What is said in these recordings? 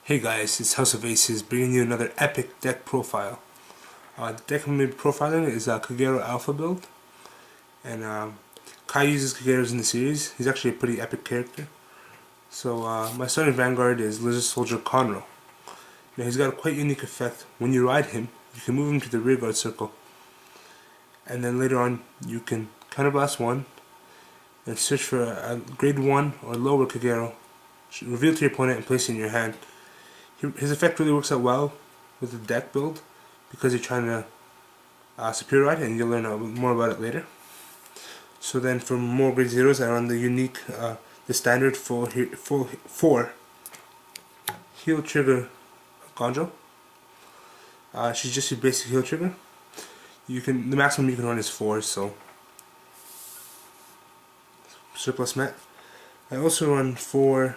Hey guys, it's House of Acez bringing you another epic deck profile. The deck I'm going to be profiling is Kagero Alpha build, and Kai uses Kageros in the series. He's actually a pretty epic character. So my starting Vanguard is Lizard Soldier Conroe. Now he's got a quite unique effect. When you ride him, you can move him to the rear guard circle, and then later on you can counterblast one and search for a grade 1 or lower Kagero, reveal to your opponent and place it in your hand. His effect really works out well with the deck build because you're trying to superior ride, and you'll learn more about it later. So then for more grade zeros, I run the unique, the standard full heal trigger Gonjo. She's just your basic heal trigger. The maximum you can run is 4, so surplus met. I also run 4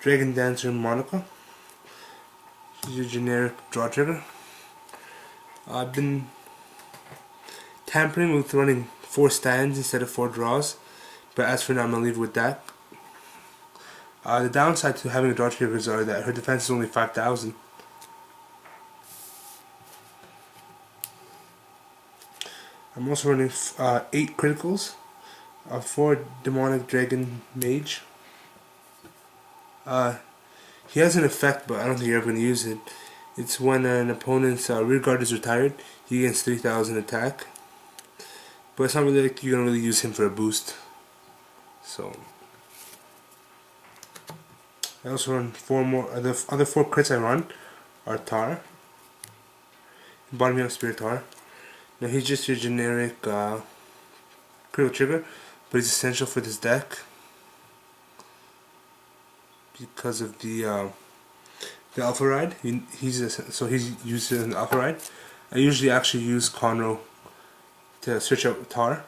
Dragon Dancer Monica. She's your generic draw trigger. I've been tampering with running 4 stands instead of 4 draws, but as for now I'm going to leave it with that. The downside to having draw triggers are that her defense is only 5,000. I'm also running 8 criticals, 4 Demonic Dragon Mage. He has an effect, but I don't think you're ever going to use it. It's when an opponent's rear guard is retired, he gains 3,000 attack. But it's not really like you're going to really use him for a boost. So I also run 4 more. The other 4 crits I run are Tar, bottoming up Spirit Tar. Now he's just your generic critical trigger, but he's essential for this deck because of the alpha ride. So he's used in the alpha ride. I usually actually use Conroe to search out Tar.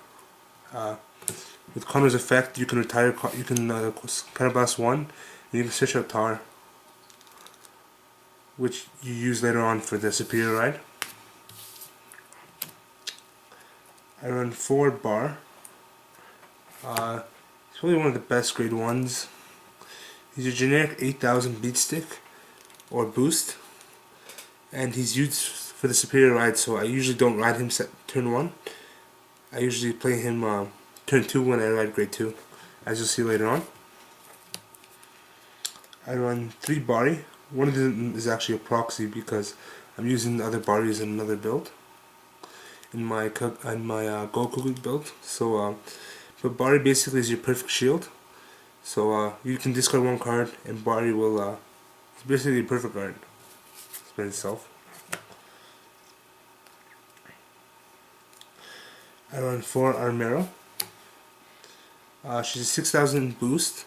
With Conroe's effect, you can retire. You can counterblast 1, and you can search out Tar, which you use later on for the superior ride. I run 4 Bar. It's probably one of the best grade 1s. He's your generic 8,000 beat stick or boost, and he's used for the superior ride, so I usually don't ride him turn 1. I usually play him turn 2 when I ride grade 2, as you'll see later on. I run 3 Bari. One of them is actually a proxy because I'm using the other Baris in another build, in my Goku build. So but Bari basically is your perfect shield. So you can discard 1 card, and Bari will it's basically a perfect card by itself. I run 4 Armero. She's a 6,000 boost,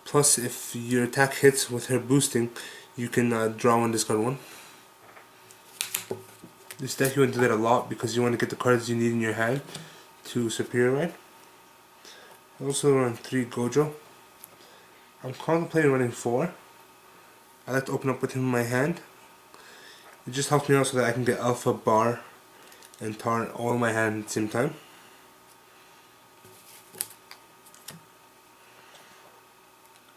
plus if your attack hits with her boosting, you can draw 1, discard 1. This deck you want to do that a lot because you want to get the cards you need in your hand to superior ride. I also run 3 Gojo. I'm contemplating running 4. I like to open up with him in my hand. It just helps me out so that I can get Alpha, Bar, and Tar all in my hand at the same time.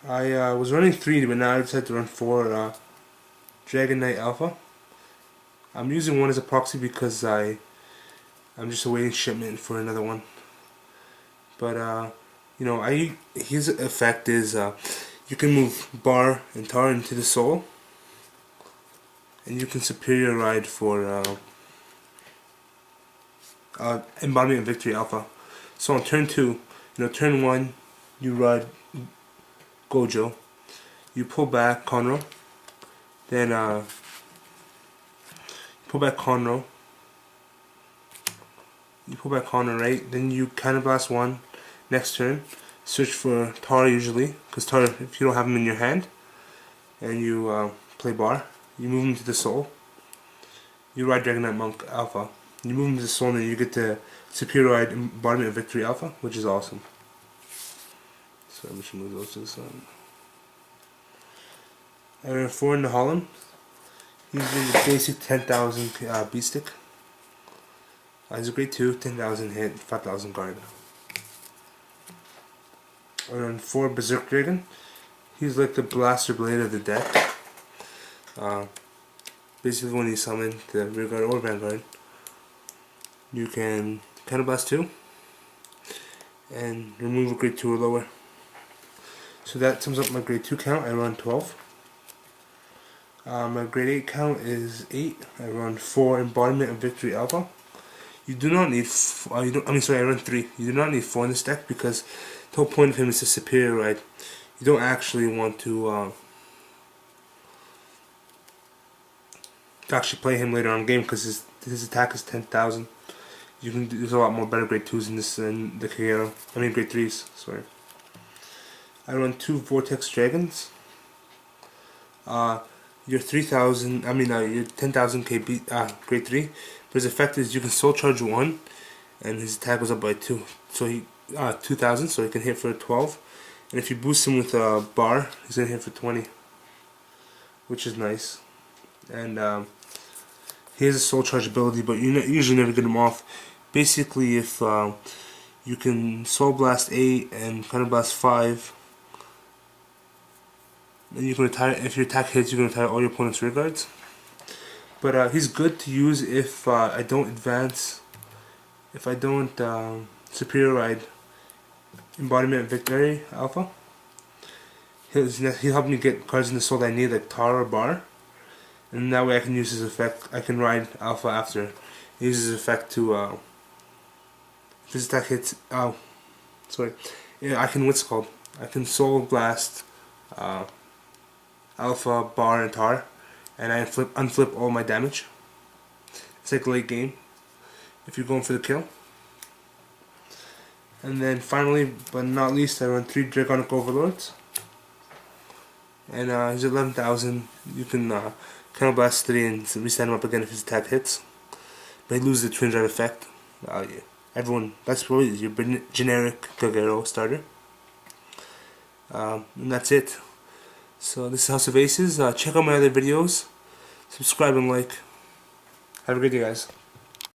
I was running 3, but now I decided to run 4 Dragon Knight Alpha. I'm using 1 as a proxy because I'm just awaiting shipment for another one. But you know, his effect is you can move Bar and Tar into the soul, and you can superior ride for embodiment of victory Alpha. So on turn 2, turn 1 you ride Gojo, you pull back Conroe, then pull back Conroe, right? Then you counterblast 1. Next turn, search for Tar usually, because Tar, if you don't have him in your hand, and you play Bar, you move him to the soul. You ride Dragon Knight Monk Alpha. You move him to the soul, and then you get the superior ride embodiment of victory Alpha, which is awesome. So I'm just move those to the side. I run 4 in the Holland. He's the basic 10,000 beat stick. He's a grade 2, 10,000 hit, 5,000 guard. I run 4 Berserk Dragon. He's like the blaster blade of the deck. Basically, when you summon the Rearguard or Vanguard, you can Counterblast 2 and remove a grade 2 or lower. So that sums up my grade 2 count. I run 12. My grade 8 count is 8. I run 4 Embodiment of Victory Alpha. You do not need. I run 3. You do not need 4 in this deck because the whole point of him is to superior ride. You don't actually want to actually play him later on in the game because his attack is 10,000. You can. There's a lot more better grade 2s in this than the Kagero. Grade 3s. Sorry. I run 2 Vortex Dragons. Your 3,000. Your 10,000 KB grade 3. But his effect is you can soul charge 1, and his attack goes up by 2. So he 2,000. So he can hit for 12. And if you boost him with a bar, he's gonna hit for 20, which is nice. And he has a soul charge ability, but you usually never get him off. Basically, if you can Soul Blast 8 and Counterblast 5, then you can retire. If your attack hits, you can retire all your opponent's rearguards. But he's good to use if I don't advance, if I don't superior ride Embodiment of Victory Alpha. He'll help me get cards in the soul that I need, like Tar or Bar. And that way I can use his effect. I can ride Alpha after. He uses his effect to, if his attack hits, I can, what's it called? I can Soul Blast Alpha, Bar, and Tar. And I unflip all my damage. It's like late game, if you're going for the kill. And then finally, but not least, I run 3 Draconic Overlords. And he's 11,000. You can Counterblast 3 and reset him up again if his attack hits. But he loses the Twin Drive effect. Yeah. Everyone, that's probably your generic Kagero starter. And that's it. So this is House of Acez. Check out my other videos. Subscribe and like. Have a good day, guys.